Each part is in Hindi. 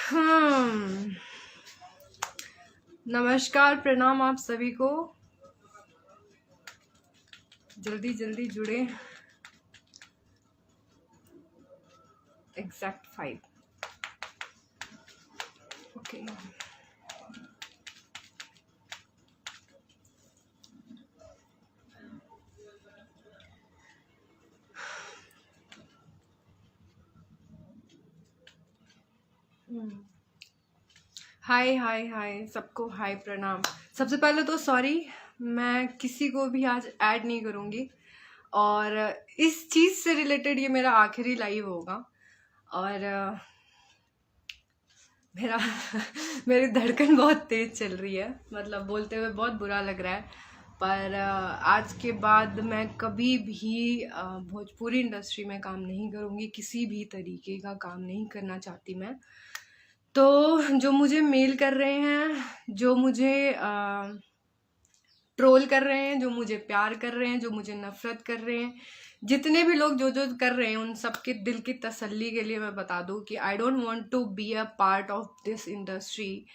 हम्म, नमस्कार, प्रणाम आप सभी को। जल्दी जल्दी जुड़े। एग्जैक्ट 5। ओके। हाय हाय हाय सबको, हाय प्रणाम। सबसे पहले तो सॉरी, मैं किसी को भी आज ऐड नहीं करूँगी और इस चीज़ से रिलेटेड ये मेरा आखिरी लाइव होगा। और मेरा मेरी धड़कन बहुत तेज चल रही है, मतलब बोलते हुए बहुत बुरा लग रहा है। पर आज के बाद मैं कभी भी भोजपुरी इंडस्ट्री में काम नहीं करूँगी, किसी भी तरीके का काम नहीं करना चाहती मैं। तो जो मुझे मेल कर रहे हैं, जो मुझे ट्रोल कर रहे हैं, जो मुझे प्यार कर रहे हैं, जो मुझे नफरत कर रहे हैं, जितने भी लोग जो जो कर रहे हैं, उन सबके दिल की तसल्ली के लिए मैं बता दूं कि I don't want to be a part of this industry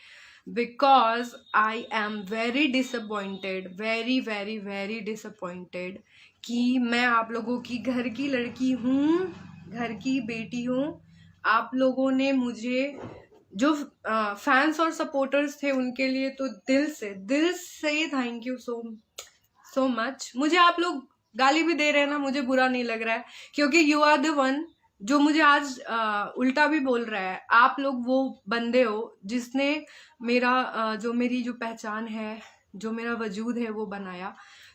because I am very disappointed, very very very disappointed कि मैं आप लोगों की घर की लड़की हूँ, घर की बेटी हूँ। आप लोगों ने मुझे, जो फैंस और सपोर्टर्स थे, उनके लिए तो दिल से थैंक यू सो मच। मुझे आप लोग गाली भी दे रहे हैं ना, मुझे बुरा नहीं लग रहा है, क्योंकि यू आर द वन जो मुझे आज उल्टा भी बोल रहा है। आप लोग वो बंदे हो जिसने मेरा जो मेरी जो पहचान है, जो मेरा वजूद है, वो बनाया।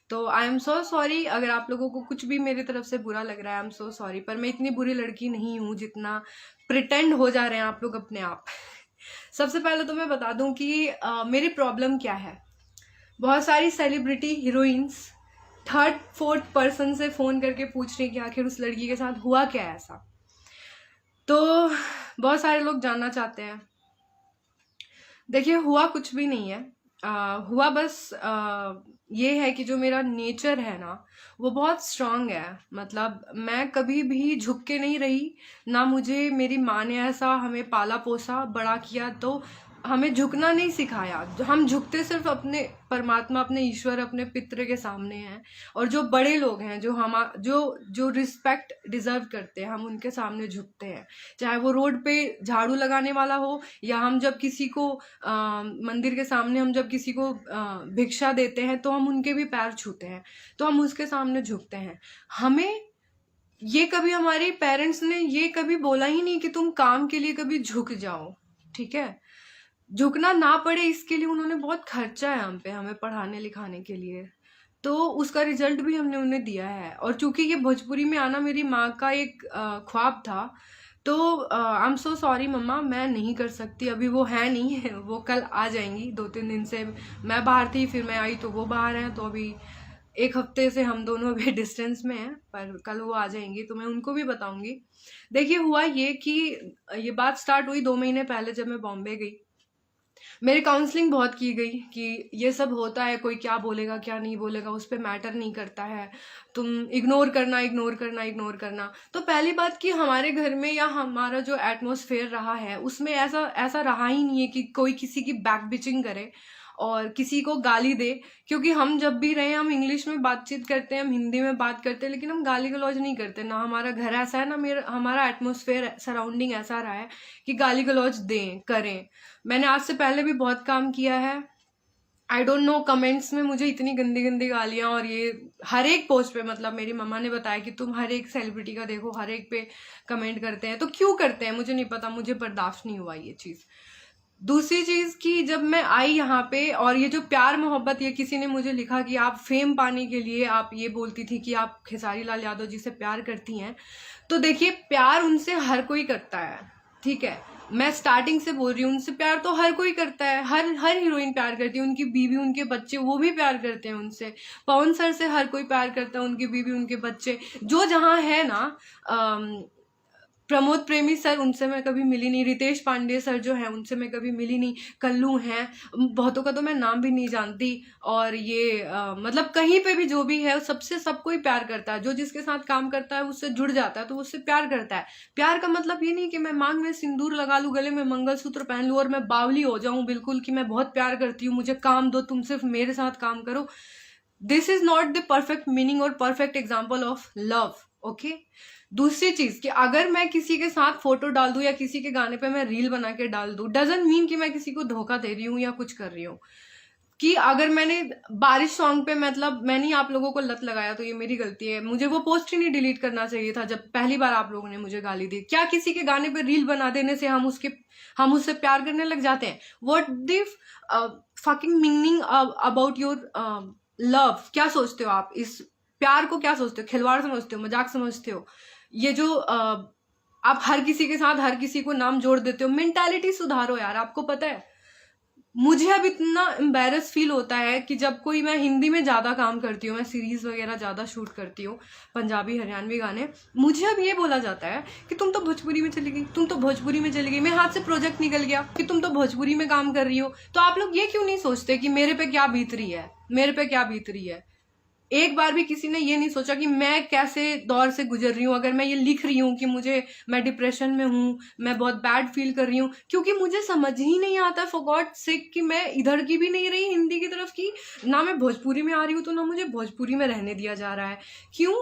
तो आई एम सो सॉरी अगर आप लोगों को कुछ भी मेरी तरफ से बुरा लग रहा है। आई एम सो सॉरी, पर मैं इतनी बुरी लड़की नहीं हूँ जितना प्रिटेंड हो जा रहे हैं आप लोग अपने आप। सबसे पहले तो मैं बता दूं कि मेरी प्रॉब्लम क्या है। बहुत सारी celebrity heroines third fourth person से फोन करके पूछ रही कि आखिर उस लड़की के साथ हुआ क्या है ऐसा। तो बहुत सारे लोग जानना चाहते हैं। देखिए, हुआ कुछ भी नहीं है। हुआ बस ये है कि जो मेरा नेचर है ना, वो बहुत स्ट्रांग है। मतलब मैं कभी भी झुक के नहीं रही ना। मुझे मेरी माँ ने ऐसा हमें पाला पोसा बड़ा किया, तो हमें झुकना नहीं सिखाया। हम झुकते सिर्फ अपने परमात्मा, अपने ईश्वर, अपने पितृ के सामने हैं। और जो बड़े लोग हैं, जो जो रिस्पेक्ट डिजर्व करते हैं, हम उनके सामने झुकते हैं। चाहे वो रोड पे झाड़ू लगाने वाला हो, या हम जब किसी को मंदिर के सामने हम जब किसी को भिक्षा देते हैं, तो हम उनके भी पैर छूते हैं, तो हम उसके सामने झुकते हैं। हमें ये कभी हमारे पेरेंट्स ने ये कभी बोला ही नहीं कि तुम काम के लिए कभी झुक जाओ, ठीक है। झुकना ना पड़े इसके लिए उन्होंने बहुत खर्चा है हम पे, हमें पढ़ाने लिखाने के लिए। तो उसका रिजल्ट भी हमने उन्हें दिया है। और चूंकि ये भोजपुरी में आना मेरी माँ का एक ख्वाब था, तो आई एम सो सॉरी मम्मा, मैं नहीं कर सकती। अभी वो है नहीं है, वो कल आ जाएंगी। 2-3 दिन से मैं बाहर थी, फिर मैं आई तो वो बाहर हैं, तो अभी 1 हफ्ते से हम दोनों अभी डिस्टेंस में हैं। पर कल वो आ जाएंगी तो मैं उनको भी बताऊंगी। देखिए, हुआ ये कि ये बात स्टार्ट हुई 2 महीने पहले, जब मैं बॉम्बे गई। मेरी काउंसलिंग बहुत की गई कि ये सब होता है, कोई क्या बोलेगा क्या नहीं बोलेगा उस पर मैटर नहीं करता है, तुम इग्नोर करना इग्नोर करना इग्नोर करना। तो पहली बात कि हमारे घर में या हमारा जो एटमॉस्फेयर रहा है, उसमें ऐसा ऐसा रहा ही नहीं है कि कोई किसी की बैक बिचिंग करे और किसी को गाली दे। क्योंकि हम जब भी रहे, हम इंग्लिश में बातचीत करते हैं, हम हिंदी में बात करते हैं, लेकिन हम गाली गलौज नहीं करते ना। हमारा घर ऐसा है ना, हमारा एटमॉस्फेयर सराउंडिंग ऐसा रहा है कि गाली गलौज दें करें। मैंने आज से पहले भी बहुत काम किया है। आई डोंट नो, कमेंट्स में मुझे इतनी गंदी गंदी गालियां, और ये हर एक पोस्ट पे, मतलब मेरी मम्मा ने बताया कि तुम हर एक सेलिब्रिटी का देखो, हर एक पे कमेंट करते हैं। तो क्यों करते हैं मुझे नहीं पता, मुझे बर्दाश्त नहीं हुआ ये चीज़। दूसरी चीज कि जब मैं आई यहाँ पे, और ये जो प्यार मोहब्बत, ये किसी ने मुझे लिखा कि आप फेम पाने के लिए आप ये बोलती थी कि आप खेसारी लाल यादव जी से प्यार करती हैं। तो देखिए, प्यार उनसे हर कोई करता है, ठीक है। मैं स्टार्टिंग से बोल रही हूँ, उनसे प्यार तो हर कोई करता है, हर हर हीरोइन प्यार करती है, उनकी बीवी उनके बच्चे वो भी प्यार करते हैं उनसे। पवन सर से हर कोई प्यार करता है, उनकी बीवी उनके बच्चे। जो जहाँ है ना, प्रमोद प्रेमी सर, उनसे मैं कभी मिली नहीं। रितेश पांडे सर जो हैं उनसे मैं कभी मिली नहीं। कल्लू हैं, बहुतों का तो मैं नाम भी नहीं जानती। और ये मतलब कहीं पे भी जो भी है सबसे सबको ही प्यार करता है, जो जिसके साथ काम करता है उससे जुड़ जाता है तो उससे प्यार करता है। प्यार का मतलब ये नहीं कि मैं मांग में सिंदूर लगा लूं, गले में मंगलसूत्र पहन लूं और मैं बावली हो जाऊं बिल्कुल कि मैं बहुत प्यार करती हूँ, मुझे काम दो, तुम सिर्फ मेरे साथ काम करो। This is not the perfect meaning और perfect example of love. Okay, दूसरी चीज कि अगर मैं किसी के साथ फोटो डाल दूं या किसी के गाने पे मैं रील बना के डाल दूं, डजंट मीन कि मैं किसी को धोखा दे रही हूँ या कुछ कर रही हूँ। कि अगर मैंने बारिश सॉन्ग पे, मतलब मैंने ही आप लोगों को लत लगाया तो ये मेरी गलती है, मुझे वो पोस्ट ही नहीं डिलीट करना चाहिए था जब पहली बार आप लोगों ने मुझे गाली दी। क्या किसी के गाने पे रील बना देने से हम उससे प्यार करने लग जाते हैं? What the fucking meaning about your love? क्या सोचते हो आप इस प्यार को? क्या सोचते हो? खिलवाड़ समझते हो? मजाक समझते हो? ये जो आप हर किसी के साथ हर किसी को नाम जोड़ देते हो, मेंटालिटी सुधारो यार। आपको पता है मुझे अब इतना एम्बेरस फील होता है कि जब कोई, मैं हिंदी में ज्यादा काम करती हूँ, मैं सीरीज वगैरह ज्यादा शूट करती हूँ, पंजाबी हरियाणवी गाने, मुझे अब ये बोला जाता है कि तुम तो भोजपुरी में चली गई, तुम तो भोजपुरी में चली गई, मेरे हाथ से प्रोजेक्ट निकल गया कि तुम तो भोजपुरी में काम कर रही हो। तो आप लोग ये क्यों नहीं सोचते कि मेरे पे क्या बीत रही है, मेरे पे क्या बीत रही है? एक बार भी किसी ने ये नहीं सोचा कि मैं कैसे दौर से गुजर रही हूँ। अगर मैं ये लिख रही हूँ कि मैं डिप्रेशन में हूँ, मैं बहुत बैड फील कर रही हूँ, क्योंकि मुझे समझ ही नहीं आता फॉर गॉड सेक कि मैं इधर की भी नहीं रही हिंदी की तरफ की, ना मैं भोजपुरी में आ रही हूँ तो ना मुझे भोजपुरी में रहने दिया जा रहा है। क्यों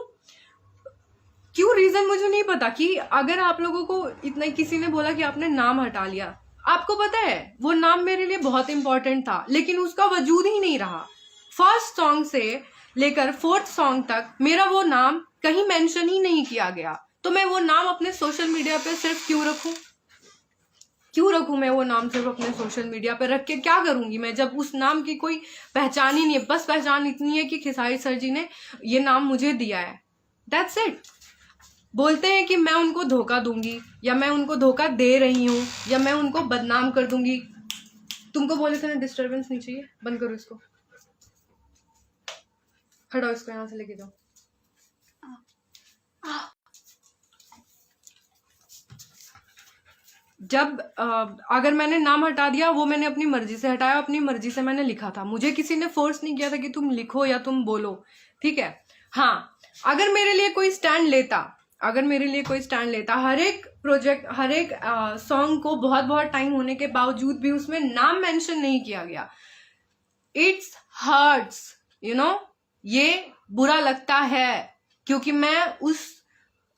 रीजन मुझे नहीं पता। कि अगर आप लोगों को इतना किसी ने बोला कि आपने नाम हटा लिया, आपको पता है वो नाम मेरे लिए बहुत इंपॉर्टेंट था, लेकिन उसका वजूद ही नहीं रहा। फर्स्ट सॉन्ग से लेकर 4th सॉन्ग तक मेरा वो नाम कहीं मेंशन ही नहीं किया गया, तो मैं वो नाम अपने सोशल मीडिया पे सिर्फ क्यों रखूं? मैं वो नाम सिर्फ अपने सोशल मीडिया पे रख के क्या करूंगी मैं, जब उस नाम की कोई पहचान ही नहीं है। बस पहचान इतनी है कि खेसारी सर जी ने ये नाम मुझे दिया है, दैट्स इट। बोलते हैं कि मैं उनको धोखा दूंगी या मैं उनको धोखा दे रही हूँ या मैं उनको बदनाम कर दूंगी। तुमको बोले थे ना डिस्टर्बेंस नहीं चाहिए, बंद करो इसको, हटाओ इसको, यहां से लेके जाओ। जब अगर मैंने नाम हटा दिया, वो मैंने अपनी मर्जी से हटाया, अपनी मर्जी से मैंने लिखा था, मुझे किसी ने फोर्स नहीं किया था कि तुम लिखो या तुम बोलो, ठीक है। हाँ, अगर मेरे लिए कोई स्टैंड लेता, हर एक प्रोजेक्ट, हर एक सॉन्ग को बहुत बहुत टाइम होने के बावजूद भी उसमें नाम मेंशन नहीं किया गया, इट्स हर्ट्स, यू नो, ये बुरा लगता है, क्योंकि मैं उस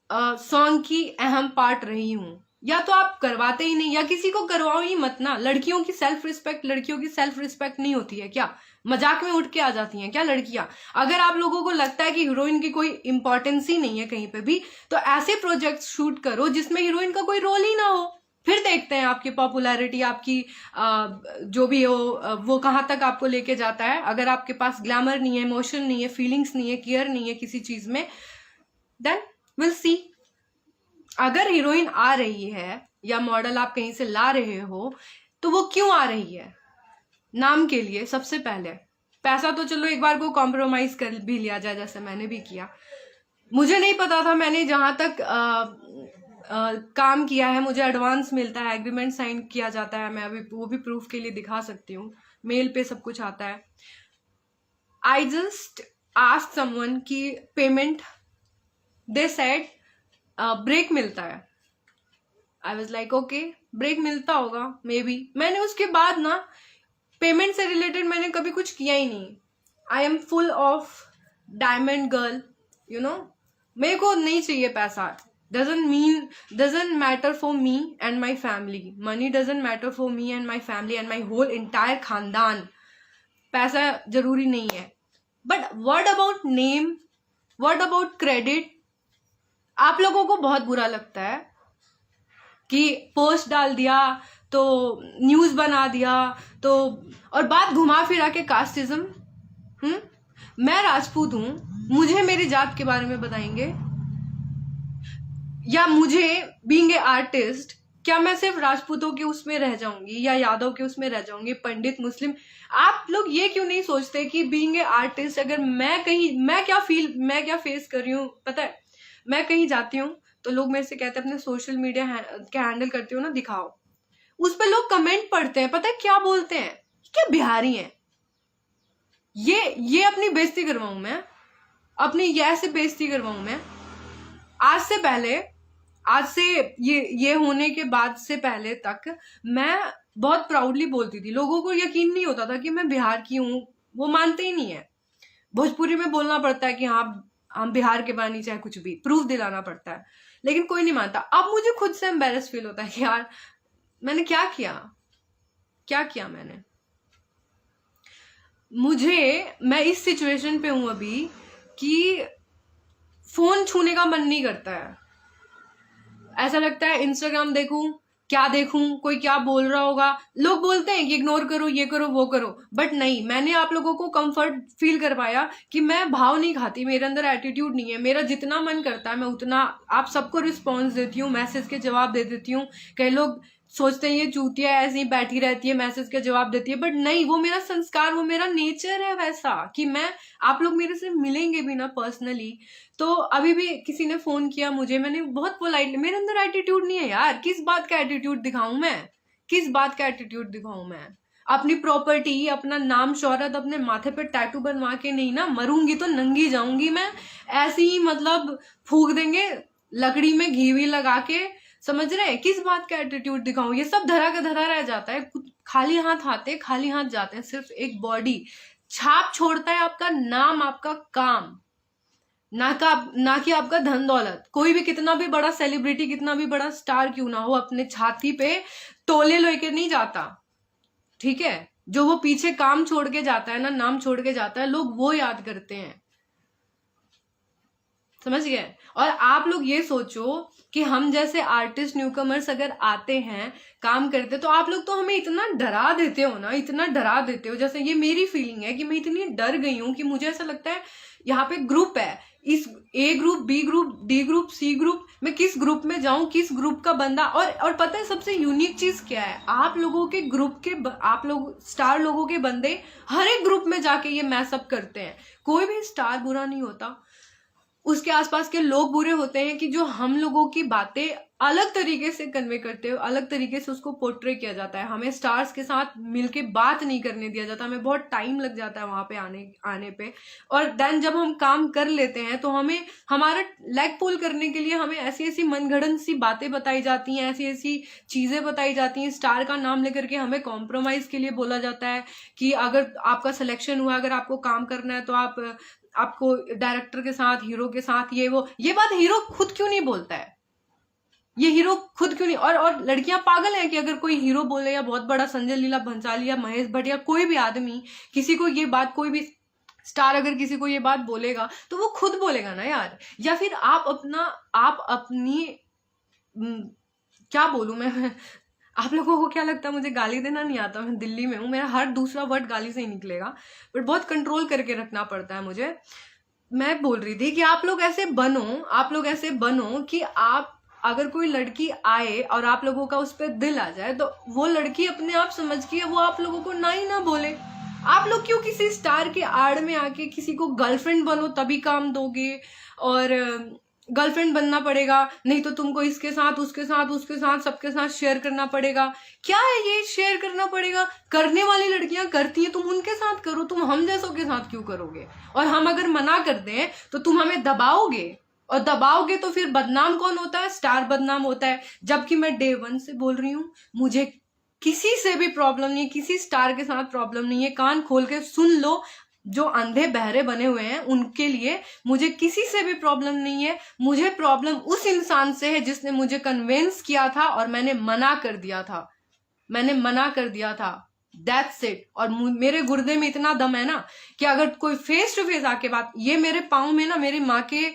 सॉन्ग की अहम पार्ट रही हूं। या तो आप करवाते ही नहीं, या किसी को करवाओ ही मत ना। लड़कियों की सेल्फ रिस्पेक्ट नहीं होती है क्या? मजाक में उठ के आ जाती हैं क्या लड़कियां? अगर आप लोगों को लगता है कि हीरोइन की कोई इंपॉर्टेंस ही नहीं है कहीं पे भी, तो ऐसे प्रोजेक्ट शूट करो जिसमें हीरोइन का कोई रोल ही ना हो, फिर देखते हैं आपकी पॉपुलैरिटी, आपकी जो भी हो वो कहाँ तक आपको लेके जाता है। अगर आपके पास ग्लैमर नहीं है, इमोशन नहीं है, फीलिंग्स नहीं है, केयर नहीं है किसी चीज में, देन विल सी। अगर हीरोइन आ रही है या मॉडल आप कहीं से ला रहे हो, तो वो क्यों आ रही है? नाम के लिए। सबसे पहले पैसा तो चलो एक बार को कॉम्प्रोमाइज कर भी लिया जाए, जैसे मैंने भी किया। मुझे नहीं पता था, मैंने जहां तक काम किया है, मुझे एडवांस मिलता है, एग्रीमेंट साइन किया जाता है, मैं अभी वो भी प्रूफ के लिए दिखा सकती हूँ, मेल पे सब कुछ आता है। आई जस्ट आस्क्ड समवन कि पेमेंट, दे सेड ब्रेक मिलता है। I was like okay, break मिलता होगा मे बी। मैंने उसके बाद ना पेमेंट से रिलेटेड मैंने कभी कुछ किया ही नहीं। I am full of diamond girl, you know, मेरे को नहीं चाहिए पैसा। doesn't matter for me and my family. Money doesn't matter for me and my family and my whole entire खानदान। पैसा जरूरी नहीं है। But what about name? What about credit? आप लोगों को बहुत बुरा लगता है कि पोस्ट डाल दिया तो न्यूज बना दिया तो, और बात घुमा फिरा के कास्टिज्म। मैं राजपूत हूं, मुझे मेरी जात के बारे में बताएंगे? या मुझे बीइंग ए आर्टिस्ट, क्या मैं सिर्फ राजपूतों के उसमें रह जाऊंगी या यादव के उसमें रह जाऊंगी, पंडित, मुस्लिम? आप लोग ये क्यों नहीं सोचते कि बीइंग ए आर्टिस्ट, अगर मैं क्या फेस कर रही हूँ पता है? मैं कहीं जाती हूँ तो लोग मेरे से कहते हैं अपने सोशल मीडिया क्या हैंडल करते हो ना, दिखाओ। उस पर लोग कमेंट पढ़ते हैं, पता है क्या बोलते हैं, क्या बिहारी हैं ये अपनी बेइज्जती करवाऊं मैं, अपनी ये ऐसे बेइज्जती करवाऊं मैं। आज से ये होने के बाद से पहले तक मैं बहुत प्राउडली बोलती थी, लोगों को यकीन नहीं होता था कि मैं बिहार की हूँ, वो मानते ही नहीं है। भोजपुरी में बोलना पड़ता है कि हाँ हम बिहार के बानी, चाहे कुछ भी प्रूफ दिलाना पड़ता है, लेकिन कोई नहीं मानता। अब मुझे खुद से एम्बेरस फील होता है कि यार मैंने क्या किया मैंने। मैं इस सिचुएशन पे हूं अभी कि फोन छूने का मन नहीं करता है। ऐसा लगता है इंस्टाग्राम देखूं, क्या देखूं, कोई क्या बोल रहा होगा। लोग बोलते हैं कि इग्नोर करो, ये करो, वो करो, बट नहीं, मैंने आप लोगों को कंफर्ट फील करवाया कि मैं भाव नहीं खाती, मेरे अंदर एटीट्यूड नहीं है। मेरा जितना मन करता है मैं उतना आप सबको रिस्पॉन्स देती हूँ, मैसेज के जवाब दे देती हूँ। कई लोग सोचते हैं ये चूतिया ऐसे ही बैठी रहती है, मैसेज के जवाब देती है, बट नहीं, वो मेरा संस्कार, वो मेरा नेचर है वैसा कि मैं, आप लोग मेरे से मिलेंगे भी ना पर्सनली, तो अभी भी किसी ने फोन किया मुझे, मैंने बहुत पोलाइटली, मेरे अंदर एटीट्यूड नहीं है यार, किस बात का एटीट्यूड दिखाऊं मैं, अपनी प्रॉपर्टी, अपना नाम शोहरत अपने माथे पे टैटू बनवा के नहीं ना, मरूंगी तो नंगी जाऊंगी मैं, ऐसे ही मतलब फूक देंगे लकड़ी में घी भी लगा के, समझ रहे हैं, किस बात का एटीट्यूड दिखाऊं। ये सब धरा का धरा रह जाता है, खाली हाथ आते खाली हाथ जाते हैं। सिर्फ एक बॉडी छाप छोड़ता है, आपका नाम, आपका काम, ना कि आपका धन दौलत। कोई भी कितना भी बड़ा सेलिब्रिटी, कितना भी बड़ा स्टार क्यों ना हो, अपने छाती पे तोले लेके नहीं जाता, ठीक है। जो वो पीछे काम छोड़ के जाता है ना, नाम छोड़ के जाता है, लोग वो याद करते हैं, समझ गए। और आप लोग ये सोचो कि हम जैसे आर्टिस्ट न्यूकमर्स अगर आते हैं, काम करते, तो आप लोग तो हमें इतना डरा देते हो ना, इतना डरा देते हो। जैसे ये मेरी फीलिंग है कि मैं इतनी डर गई हूं कि मुझे ऐसा लगता है यहाँ पे ग्रुप है, इस A group, B group, D group, C group, मैं किस ग्रुप में जाऊं, किस ग्रुप का बंदा। और पता है सबसे यूनिक चीज क्या है, आप लोगों के ग्रुप के, आप लोग स्टार लोगों के बंदे हर एक ग्रुप में जाके ये मैसअप करते हैं। कोई भी स्टार बुरा नहीं होता, उसके आसपास के लोग बुरे होते हैं कि जो हम लोगों की बातें अलग तरीके से कन्वे करते हो, अलग तरीके से उसको पोर्ट्रे किया जाता है। हमें स्टार्स के साथ मिलके बात नहीं करने दिया जाता, हमें बहुत टाइम लग जाता है वहां पे आने पे। और देन जब हम काम कर लेते हैं तो हमें हमारा लेग पुल करने के लिए हमें ऐसी ऐसी मनगढ़ंत सी बातें बताई जाती हैं, ऐसी ऐसी चीजें बताई जाती हैं। स्टार का नाम लेकर के हमें कॉम्प्रोमाइज के लिए बोला जाता है कि अगर आपका सिलेक्शन हुआ, अगर आपको काम करना है, तो आपको डायरेक्टर के साथ, हीरो के साथ, ये बात हीरो खुद क्यों नहीं बोलता है, ये हीरो खुद क्यों नहीं। और लड़कियां पागल हैं कि अगर कोई हीरो बोले, या बहुत बड़ा संजय लीला भंसाली या महेश भट्ट या कोई भी आदमी किसी को ये बात, कोई भी स्टार अगर किसी को ये बात बोलेगा तो वो खुद बोलेगा ना यार। या फिर आप अपनी क्या बोलूं मैं आप लोगों को क्या लगता है मुझे गाली देना नहीं आता, मैं दिल्ली में हूँ, मेरा हर दूसरा वर्ड गाली से ही निकलेगा, बट बहुत कंट्रोल करके रखना पड़ता है मुझे। मैं बोल रही थी कि आप लोग ऐसे बनो कि आप, अगर कोई लड़की आए और आप लोगों का उस पर दिल आ जाए, तो वो लड़की अपने आप समझ के वो आप लोगों को ना ही ना बोले। आप लोग क्यों किसी स्टार के आड़ में आके किसी को गर्लफ्रेंड बनो तभी काम दोगे, और गर्लफ्रेंड बनना पड़ेगा, नहीं तो तुमको इसके साथ, उसके साथ, सबके साथ शेयर करना पड़ेगा। क्या है ये शेयर करना पड़ेगा? करने वाली लड़कियां करती हैं, तुम उनके साथ करो, तुम हम जैसों के साथ क्यों करोगे? और हम अगर मना कर दें तो तुम हमें दबाओगे, और दबाओगे तो फिर बदनाम कौन होता है? स्टार बदनाम होता है। जबकि मैं डे 1 से बोल रही हूँ, मुझे किसी से भी प्रॉब्लम नहीं है, किसी स्टार के साथ प्रॉब्लम नहीं है। कान खोल के सुन लो, जो अंधे बहरे बने हुए हैं उनके लिए, मुझे किसी से भी प्रॉब्लम नहीं है। मुझे प्रॉब्लम उस इंसान से है जिसने मुझे कन्विंस किया था और मैंने मना कर दिया था। That's it. और मेरे गुर्दे में इतना दम है ना कि अगर कोई फेस टू फेस आके बात, ये मेरे पाँव में ना मेरी माँ के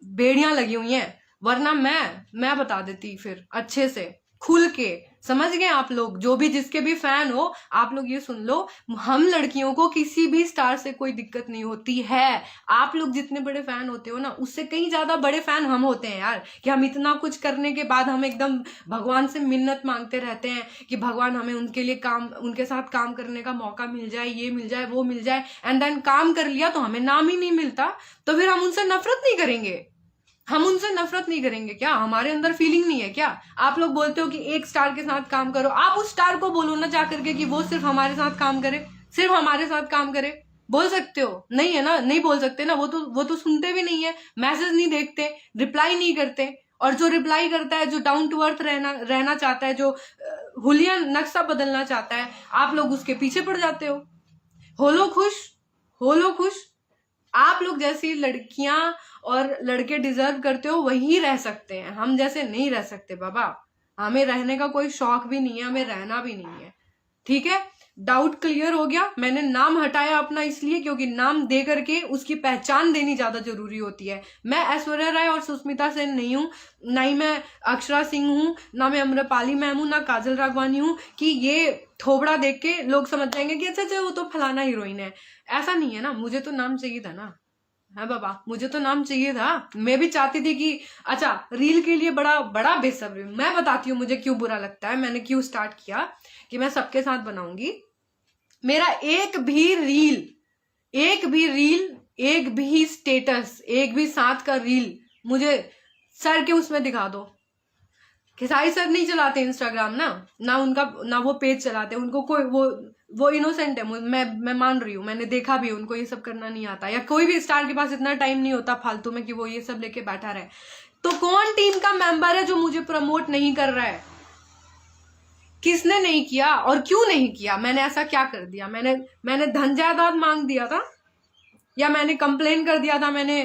बेड़ियां लगी हुई हैं, वरना मैं बता देती फिर अच्छे से खुल के। समझ गए आप लोग? जो भी, जिसके भी फैन हो, आप लोग ये सुन लो, हम लड़कियों को किसी भी स्टार से कोई दिक्कत नहीं होती है। आप लोग जितने बड़े फैन होते हो ना, उससे कहीं ज्यादा बड़े फैन हम होते हैं यार, कि हम इतना कुछ करने के बाद हम एकदम भगवान से मिन्नत मांगते रहते हैं कि भगवान हमें उनके साथ काम करने का मौका मिल जाए, ये मिल जाए, वो मिल जाए। एंड देन काम कर लिया तो हमें नाम ही नहीं मिलता, तो फिर हम उनसे नफरत नहीं करेंगे? हम उनसे नफरत नहीं करेंगे क्या? हमारे अंदर फीलिंग नहीं है क्या? आप लोग बोलते हो कि एक स्टार के साथ काम करो, आप उस स्टार को बोलो ना जा करके कि वो सिर्फ हमारे साथ काम करे, सिर्फ हमारे साथ काम करे। बोल सकते हो? नहीं है ना, नहीं बोल सकते ना। वो तो सुनते भी नहीं है, मैसेज नहीं देखते, रिप्लाई नहीं करते। और जो रिप्लाई करता है, जो डाउन टू अर्थ रहना चाहता है, जो हुलिया नक्शा बदलना चाहता है, आप लोग उसके पीछे पड़ जाते हो लो खुश, हो लो खुश। आप लोग जैसी लड़कियां और लड़के डिजर्व करते हो वही रह सकते हैं, हम जैसे नहीं रह सकते बाबा। हमें रहने का कोई शौक भी नहीं है, हमें रहना भी नहीं है, ठीक है? डाउट क्लियर हो गया। मैंने नाम हटाया अपना इसलिए क्योंकि नाम दे करके उसकी पहचान देनी ज्यादा जरूरी होती है। मैं ऐश्वर्या राय और सुष्मिता सेन नहीं हूं, ना ही मैं अक्षरा सिंह हूं, ना मैं अम्रपाली मैम हूं, ना काजल राघवानी हूं कि ये थोबड़ा देख के लोग समझ जाएंगे कि अच्छा वो तो फलाना हीरोइन है। ऐसा नहीं है ना, मुझे तो नाम चाहिए था ना। हाँ बाबा, मुझे तो नाम चाहिए था। मैं भी चाहती थी कि अच्छा रील के लिए बड़ा बड़ा बेसब्री। मैं बताती हूँ मुझे क्यों बुरा लगता है, मैंने क्यों स्टार्ट किया कि मैं सबके साथ बनाऊंगी। मेरा एक भी रील, एक भी स्टेटस, एक भी साथ का रील मुझे सर के उसमें दिखा दो। खेसारी सर नहीं चलाते इंस्टाग्राम ना उनका, ना वो पेज चलाते, उनको कोई वो इनोसेंट है। मैं मान रही हूँ, मैंने देखा भी, उनको ये सब करना नहीं आता, या कोई भी स्टार के पास इतना टाइम नहीं होता फालतू में कि वो ये सब लेके बैठा रहे। तो कौन टीम का मेंबर है जो मुझे प्रमोट नहीं कर रहा है? किसने नहीं किया और क्यों नहीं किया? मैंने ऐसा क्या कर दिया? मैंने धन जायदाद मांग दिया था, या मैंने कंप्लेन कर दिया था, मैंने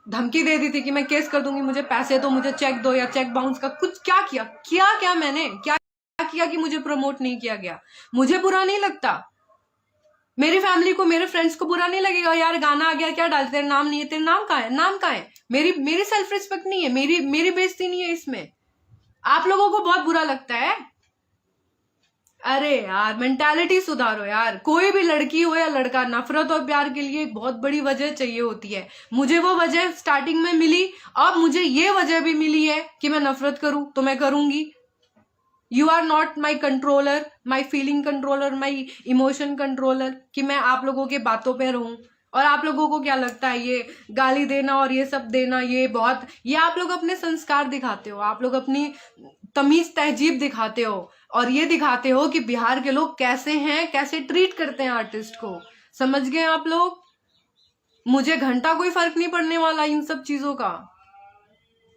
धमकी दे दी थी कि मैं केस कर दूंगी, मुझे पैसे दो, मुझे चेक दो, या चेक बाउंस का कुछ क्या किया मैंने क्या किया कि मुझे प्रमोट नहीं किया गया? मुझे बुरा नहीं लगता, मेरी फैमिली को, मेरे फ्रेंड्स को बुरा नहीं लगेगा यार गाना आ गया क्या डालते, तेरा नाम नहीं है, तेरा नाम कहाँ है? मेरी सेल्फ रिस्पेक्ट नहीं है, मेरी बेइज्जती नहीं है इसमें। आप लोगों को बहुत बुरा लगता है। अरे यार मेंटालिटी सुधारो यार। कोई भी लड़की हो या लड़का, नफरत और प्यार के लिए एक बहुत बड़ी वजह चाहिए होती है। मुझे वो वजह स्टार्टिंग में मिली, अब मुझे ये वजह भी मिली है कि मैं नफरत करूं तो मैं करूंगी। You are not my controller, my feeling controller, my emotion controller, कि मैं आप लोगों के बातों पे रहूं। और आप लोगों को क्या लगता है ये गाली देना और ये सब देना, ये आप लोग अपने संस्कार दिखाते हो, आप लोग अपनी तमीज तहजीब दिखाते हो, और ये दिखाते हो कि बिहार के लोग कैसे हैं, कैसे ट्रीट करते हैं आर्टिस्ट को। समझ गए आप लोग? मुझे घंटा कोई फर्क नहीं पड़ने वाला इन सब चीजों का।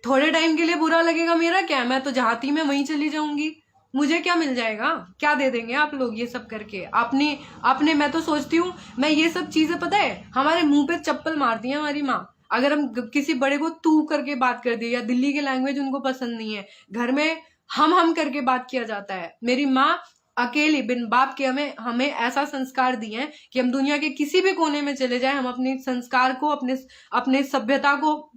थोड़े टाइम के लिए बुरा लगेगा, मेरा क्या, मैं तो जहाँ थी मैं वहीं चली जाऊंगी। मुझे क्या मिल जाएगा, क्या दे देंगे आप लोग ये सब करके अपने मैं तो सोचती हूँ, मैं ये सब चीजें, पता है हमारे मुंह पे चप्पल मारती है हमारी माँ अगर हम किसी बड़े को तू करके बात कर दिए, या दिल्ली की लैंग्वेज उनको पसंद नहीं है, घर में हम करके बात किया जाता है। मेरी माँ अकेली बिन बाप के हमें ऐसा संस्कार दिए हैं कि हम दुनिया के किसी भी कोने में चले जाए, हम अपने संस्कार को, अपने सभ्यता को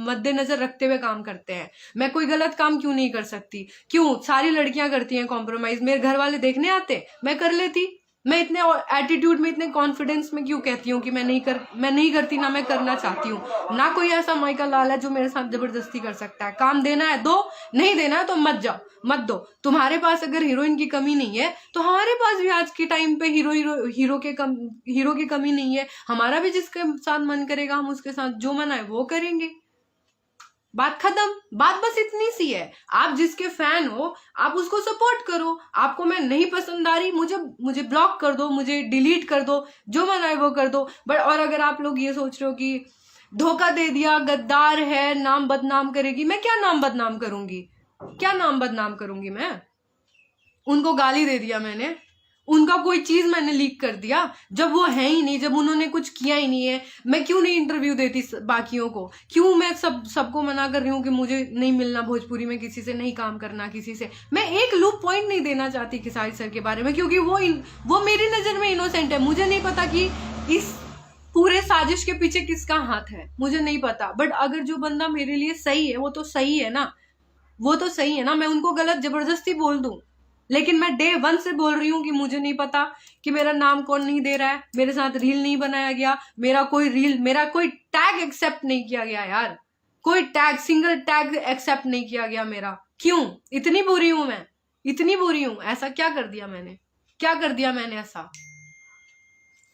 मद्देनजर रखते हुए काम करते हैं। मैं कोई गलत काम क्यों नहीं कर सकती? क्यों सारी लड़कियां करती हैं कॉम्प्रोमाइज? मेरे घर वाले देखने आते, मैं कर लेती। मैं इतने एटीट्यूड में, इतने कॉन्फिडेंस में क्यों कहती हूँ कि मैं नहीं करती, ना मैं करना चाहती हूँ। ना कोई ऐसा माइकल लाल है जो मेरे साथ जबरदस्ती कर सकता है। काम देना है दो, नहीं देना है तो मत दो। तुम्हारे पास अगर हीरोइन की कमी नहीं है तो हमारे पास भी आज के टाइम पे हीरो की कमी नहीं है। हमारा भी जिसके साथ मन करेगा हम उसके साथ जो मन आए वो करेंगे। बात खत्म। बात बस इतनी सी है, आप जिसके फैन हो आप उसको सपोर्ट करो। आपको मैं नहीं पसंद आ रही, मुझे ब्लॉक कर दो, मुझे डिलीट कर दो, जो मन आए वो कर दो। बट और अगर आप लोग ये सोच रहे हो कि धोखा दे दिया, गद्दार है, नाम बदनाम करेगी, मैं क्या नाम बदनाम करूंगी? क्या नाम बदनाम करूंगी? मैं उनको गाली दे दिया, मैंने उनका कोई चीज मैंने लीक कर दिया जब वो है ही नहीं, जब उन्होंने कुछ किया ही नहीं है। मैं क्यों नहीं इंटरव्यू देती बाकियों को? क्यों मैं सबको मना कर रही हूँ कि मुझे नहीं मिलना भोजपुरी में, किसी से नहीं काम करना, किसी से। मैं एक लूप पॉइंट नहीं देना चाहती खेसारी सर के बारे में, क्योंकि वो मेरी नजर में इनोसेंट है। मुझे नहीं पता कि इस पूरे साजिश के पीछे किसका हाथ है, मुझे नहीं पता। बट अगर जो बंदा मेरे लिए सही है वो तो सही है ना, वो तो सही है ना। मैं उनको गलत जबरदस्ती बोल दूं, लेकिन मैं डे 1 से बोल रही हूँ कि मुझे नहीं पता कि मेरा नाम कौन नहीं दे रहा है, मेरे साथ रील नहीं बनाया गया, मेरा कोई टैग एक्सेप्ट नहीं किया गया यार, कोई टैग, सिंगल टैग एक्सेप्ट नहीं किया गया मेरा। क्यों? इतनी बुरी हूं मैं, इतनी बुरी हूं? ऐसा क्या कर दिया मैंने ऐसा?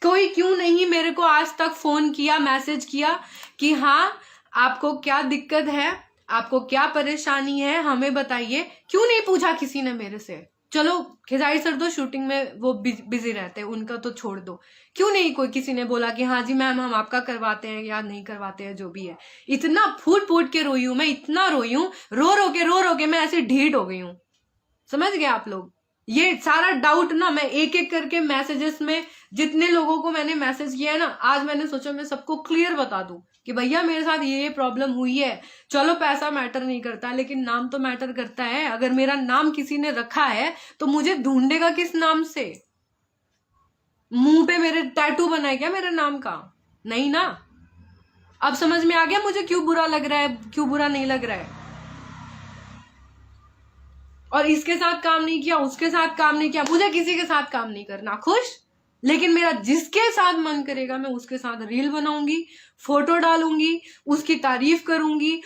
कोई क्यों नहीं मेरे को आज तक फोन किया, मैसेज किया कि हाँ आपको क्या दिक्कत है, आपको क्या परेशानी है, हमें बताइए। क्यों नहीं पूछा किसी ने मेरे से? चलो खेसारी सर तो शूटिंग में वो बिजी रहते हैं, उनका तो छोड़ दो। क्यों नहीं कोई किसी ने बोला कि हाँ जी मैम हम आपका करवाते हैं या नहीं करवाते हैं, जो भी है। इतना फूट फूट के रोई हूं मैं, इतना रोई हूं, रो रो के मैं ऐसी ढीठ हो गई हूं। समझ गए आप लोग? ये सारा डाउट ना मैं एक एक करके मैसेजेस में जितने लोगों को मैंने मैसेज किया है ना, आज मैंने सोचा मैं सबको क्लियर बता दूं कि भैया मेरे साथ ये प्रॉब्लम हुई है। चलो पैसा मैटर नहीं करता, लेकिन नाम तो मैटर करता है। अगर मेरा नाम किसी ने रखा है तो मुझे ढूंढेगा किस नाम से? मुंह पे मेरे टैटू बना है क्या मेरे नाम का? नहीं ना। अब समझ में आ गया मुझे क्यों बुरा लग रहा है, क्यों बुरा नहीं लग रहा है। और इसके साथ काम नहीं किया, उसके साथ काम नहीं किया, मुझे किसी के साथ काम नहीं करना, खुश। लेकिन मेरा जिसके साथ मन करेगा मैं उसके साथ रील बनाऊंगी, फोटो डालूंगी, उसकी तारीफ करूंगी।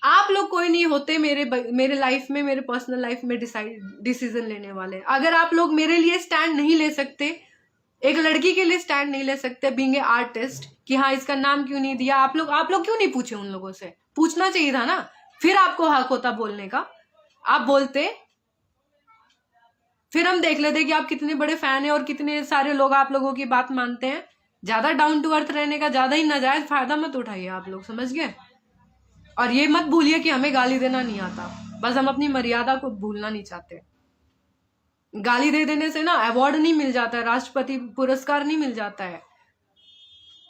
आप लोग कोई नहीं होते मेरे लाइफ में, मेरे पर्सनल लाइफ में डिसीजन लेने वाले। अगर आप लोग मेरे लिए स्टैंड नहीं ले सकते, एक लड़की के लिए स्टैंड नहीं ले सकते बीइंग ए आर्टिस्ट, कि हाँ इसका नाम क्यों नहीं दिया, आप लोग क्यों नहीं पूछे? उन लोगों से पूछना चाहिए था ना, फिर आपको हक होता बोलने का। आप बोलते, फिर हम देख लेते कि आप कितने बड़े फैन हैं और कितने सारे लोग आप लोगों की बात मानते हैं। ज्यादा डाउन टू अर्थ रहने का ज्यादा ही नाजायज फायदा मत उठाइए आप लोग, समझ गए? और ये मत भूलिए कि हमें गाली देना नहीं आता, बस हम अपनी मर्यादा को भूलना नहीं चाहते। गाली दे देने से ना अवार्ड नहीं मिल जाता है, राष्ट्रपति पुरस्कार नहीं मिल जाता है।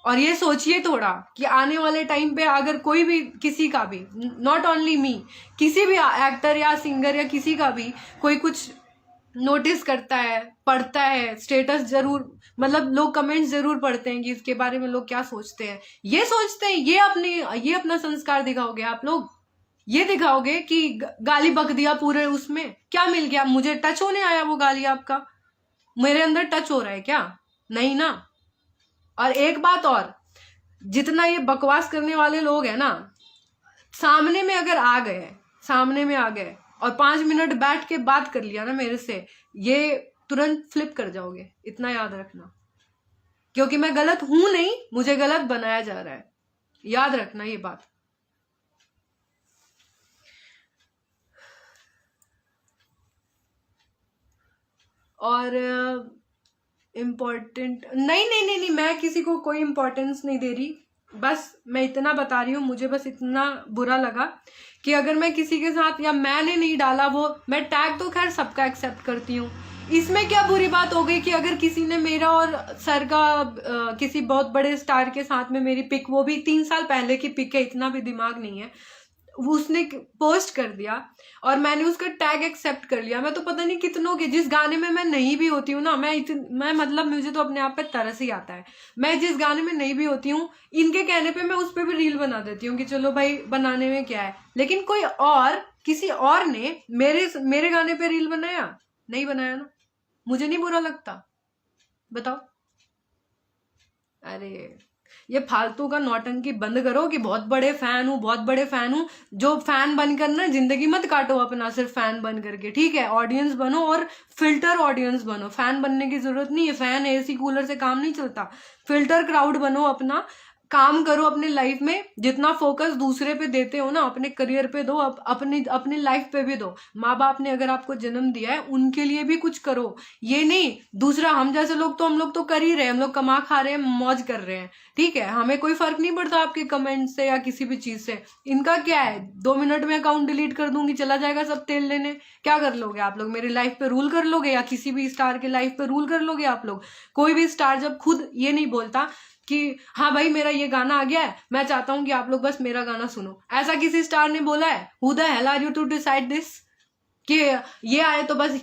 और ये सोचिए थोड़ा कि आने वाले टाइम पे अगर कोई भी, किसी का भी, नॉट ओनली मी, किसी भी एक्टर या सिंगर या किसी का भी कोई कुछ नोटिस करता है, पढ़ता है, स्टेटस जरूर, मतलब लोग कमेंट्स जरूर पढ़ते हैं कि इसके बारे में लोग क्या सोचते हैं। ये सोचते हैं, ये अपना संस्कार दिखाओगे आप लोग? ये दिखाओगे कि गाली बक दिया पूरे, उसमें क्या मिल गया? मुझे टच होने आया वो गाली आपका? मेरे अंदर टच हो रहा है क्या? नहीं ना। और एक बात और, जितना ये बकवास करने वाले लोग हैं ना, सामने में अगर आ गए, सामने में आ गए और 5 मिनट बैठ के बात कर लिया ना मेरे से, ये तुरंत फ्लिप कर जाओगे, इतना याद रखना। क्योंकि मैं गलत हूं नहीं, मुझे गलत बनाया जा रहा है, याद रखना ये बात। और इम्पोर्टेंट नहीं, मैं किसी को कोई इम्पोर्टेंस नहीं दे रही। बस मैं इतना बता रही हूँ, मुझे बस इतना बुरा लगा कि अगर मैं किसी के साथ, या मैंने नहीं डाला वो, मैं टैग तो खैर सबका एक्सेप्ट करती हूँ। इसमें क्या बुरी बात हो गई कि अगर किसी ने मेरा और सर का किसी बहुत बड़े स्टार के साथ में मेरी पिक, वो भी 3 साल पहले की पिक है, इतना भी दिमाग नहीं है, उसने पोस्ट कर दिया और मैंने उसका टैग एक्सेप्ट कर लिया। मैं तो पता नहीं कितनों के, जिस गाने में मैं नहीं भी होती हूँ ना, मैं मतलब मुझे तो अपने आप पे तरस ही आता है। मैं जिस गाने में नहीं भी होती हूँ, इनके कहने पे मैं उस पर भी रील बना देती हूँ कि चलो भाई बनाने में क्या है। लेकिन कोई और, किसी और ने मेरे गाने पे रील बनाया? नहीं बनाया ना, मुझे नहीं बुरा लगता, बताओ। अरे ये फालतू का नौटंकी बंद करो कि बहुत बड़े फैन हूँ, बहुत बड़े फैन हूँ। जो फैन बनकर ना जिंदगी मत काटो अपना सिर्फ फैन बन करके, ठीक है? ऑडियंस बनो और फिल्टर ऑडियंस बनो। फैन बनने की जरूरत नहीं है, फैन एसी कूलर से काम नहीं चलता। फिल्टर क्राउड बनो, अपना काम करो अपने लाइफ में। जितना फोकस दूसरे पे देते हो ना, अपने करियर पे दो, अपनी लाइफ पे भी दो। माँ बाप ने अगर आपको जन्म दिया है, उनके लिए भी कुछ करो। ये नहीं दूसरा, हम जैसे लोग तो, हम लोग तो कर ही रहे हैं, हम लोग कमा खा रहे हैं, मौज कर रहे हैं, ठीक है? हमें कोई फर्क नहीं पड़ता आपके कमेंट से या किसी भी चीज से। इनका क्या है, 2 मिनट में अकाउंट डिलीट कर दूंगी, चला जाएगा सब तेल लेने। क्या कर लोगे आप लोग? मेरी लाइफ पे रूल कर लोगे या किसी भी स्टार के लाइफ पे रूल कर लोगे आप लोग? कोई भी स्टार जब खुद ये नहीं बोलता कि हाँ भाई मेरा ये गाना आ गया है, मैं चाहता हूं कि आप लोग बस मेरा गाना सुनो, ऐसा किसी स्टार ने बोला है? Who the hell are you to decide this कि ये आए तो बस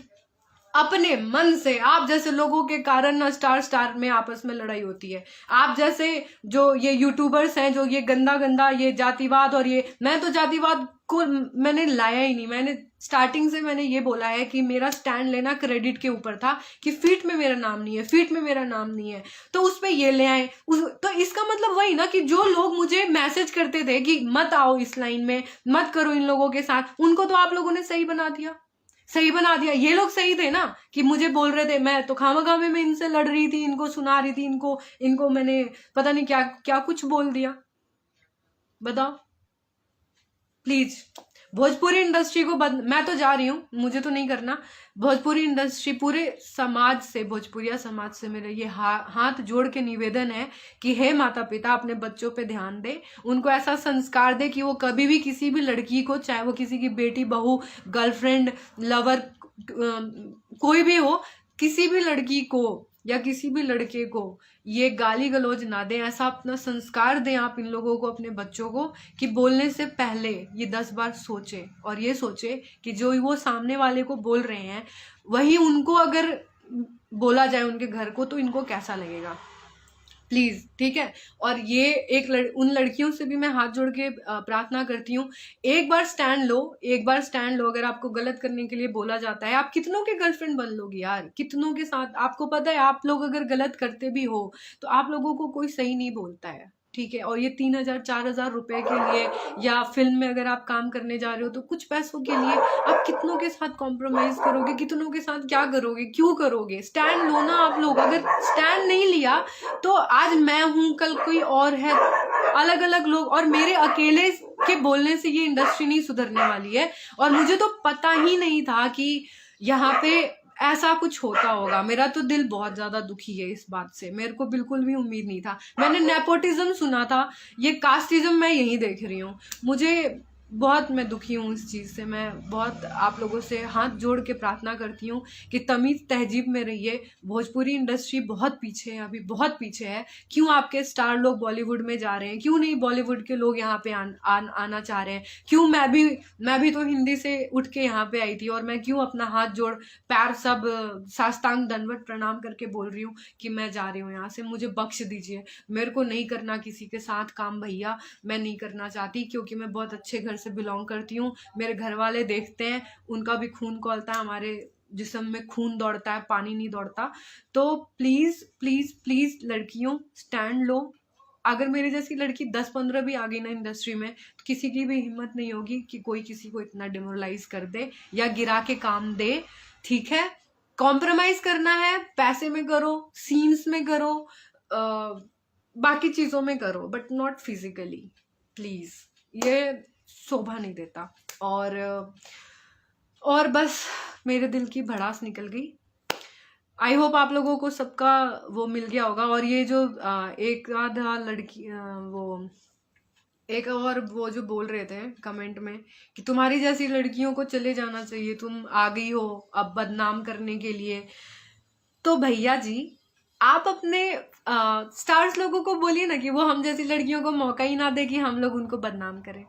अपने मन से? आप जैसे लोगों के कारण ना स्टार में आपस में लड़ाई होती है। आप जैसे जो ये यूट्यूबर्स हैं, जो ये गंदा गंदा ये जातिवाद, और ये, मैं तो जातिवाद को मैंने लाया ही नहीं। मैंने स्टार्टिंग से मैंने ये बोला है कि मेरा स्टैंड लेना क्रेडिट के ऊपर था, कि फीट में मेरा नाम नहीं है, फीट में मेरा नाम नहीं है, तो उस पर ये ले आए। तो इसका मतलब वही ना कि जो लोग मुझे मैसेज करते थे कि मत आओ इस लाइन में, मत करो इन लोगों के साथ, उनको तो आप लोगों ने सही बना दिया, सही बना दिया। ये लोग सही थे ना कि मुझे बोल रहे थे, मैं तो खामखामे में इनसे लड़ रही थी, इनको सुना रही थी, इनको मैंने पता नहीं क्या क्या कुछ बोल दिया। बताओ प्लीज। भोजपुरी इंडस्ट्री को मैं तो जा रही हूँ, मुझे तो नहीं करना। भोजपुरी इंडस्ट्री, पूरे समाज से, भोजपुरिया समाज से मेरा ये हाथ जोड़ के निवेदन है कि हे माता पिता, अपने बच्चों पे ध्यान दे, उनको ऐसा संस्कार दे कि वो कभी भी किसी भी लड़की को, चाहे वो किसी की बेटी, बहू, गर्लफ्रेंड, लवर, कोई भी हो, किसी भी लड़की को या किसी भी लड़के को ये गाली गलौज ना दें। ऐसा अपना संस्कार दें आप इन लोगों को, अपने बच्चों को, कि बोलने से पहले ये 10 बार सोचे, और ये सोचे कि जो वो सामने वाले को बोल रहे हैं वही उनको अगर बोला जाए उनके घर को, तो इनको कैसा लगेगा। प्लीज, ठीक है। और ये उन लड़कियों से भी मैं हाथ जोड़ के प्रार्थना करती हूँ, एक बार स्टैंड लो, एक बार स्टैंड लो। अगर आपको गलत करने के लिए बोला जाता है, आप कितनों के गर्लफ्रेंड बन लोगे यार, कितनों के साथ। आपको पता है, आप लोग अगर गलत करते भी हो तो आप लोगों को कोई सही नहीं बोलता है, ठीक है। और ये 3,000-4,000 रुपए के लिए, या फिल्म में अगर आप काम करने जा रहे हो तो कुछ पैसों के लिए आप कितनों के साथ कॉम्प्रोमाइज करोगे, कितनों के साथ क्या करोगे, क्यों करोगे। स्टैंड लो ना आप लोग। अगर स्टैंड नहीं लिया तो आज मैं हूं, कल कोई और है, अलग अलग लोग, और मेरे अकेले के बोलने से ये इंडस्ट्री नहीं सुधरने वाली है। और मुझे तो पता ही नहीं था कि यहाँ पे ऐसा कुछ होता होगा। मेरा तो दिल बहुत ज्यादा दुखी है इस बात से, मेरे को बिल्कुल भी उम्मीद नहीं था। मैंने नेपोटिज्म सुना था, ये कास्टिज्म मैं यही देख रही हूँ। मुझे बहुत, मैं दुखी हूँ इस चीज़ से। मैं बहुत आप लोगों से हाथ जोड़ के प्रार्थना करती हूँ कि तमीज़ तहजीब में रहिए। भोजपुरी इंडस्ट्री बहुत पीछे है, अभी बहुत पीछे है। क्यों आपके स्टार लोग बॉलीवुड में जा रहे हैं, क्यों नहीं बॉलीवुड के लोग यहाँ पे आना चाह रहे हैं। क्यों मैं भी तो हिंदी से उठ के यहाँ पे आई थी, और मैं क्यों अपना हाथ जोड़, पैर सब साष्टांग दंडवत प्रणाम करके बोल रही हूँ कि मैं जा रही हूँ यहाँ से, मुझे बख्श दीजिए। मेरे को नहीं करना किसी के साथ काम भैया, मैं नहीं करना चाहती, क्योंकि मैं बहुत अच्छे घर से बिलोंग करती हूँ। मेरे घर वाले देखते हैं, उनका भी खून खौलता है, हमारे जिस्म में खून दौड़ता है, पानी नहीं दौड़ता। तो प्लीज प्लीज प्लीज लड़कियों, स्टैंड लो। अगर मेरी जैसी लड़की 10-15 भी आ गई ना इंडस्ट्री में, तो किसी की भी हिम्मत नहीं होगी कि कोई किसी को इतना डिमोरलाइज कर दे या गिरा के काम दे, ठीक है। कॉम्प्रोमाइज करना है, पैसे में करो, सीन्स में करो, बाकी चीजों में करो, बट नॉट फिजिकली, प्लीज। ये शोभा नहीं देता। और बस मेरे दिल की भड़ास निकल गई। आई होप आप लोगों को सबका वो मिल गया होगा। और ये जो एक आधा लड़की, वो जो बोल रहे थे कमेंट में कि तुम्हारी जैसी लड़कियों को चले जाना चाहिए, तुम आ गई हो अब बदनाम करने के लिए, तो भैया जी आप अपने स्टार्स लोगों को बोलिए ना कि वो हम जैसी लड़कियों को मौका ही ना दे कि हम लोग उनको बदनाम करें,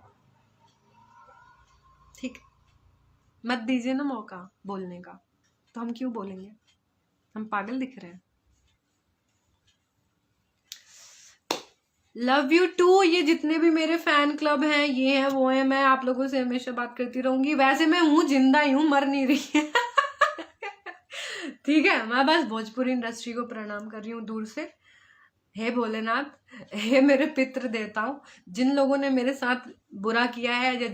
ठीक। मत दीजिए ना मौका बोलने का, तो हम क्यों बोलेंगे, हम पागल दिख रहे हैं। Love you too. ये जितने भी मेरे फैन क्लब हैं, ये हैं वो हैं, मैं आप लोगों से हमेशा बात करती रहूंगी। वैसे मैं हूँ जिंदा ही हूँ, मर नहीं रही है ठीक है। मैं बस भोजपुरी इंडस्ट्री को प्रणाम कर रही हूँ दूर से। हे भोलेनाथ, हे मेरे पितृ देवताओं, जिन लोगों ने मेरे साथ बुरा किया है या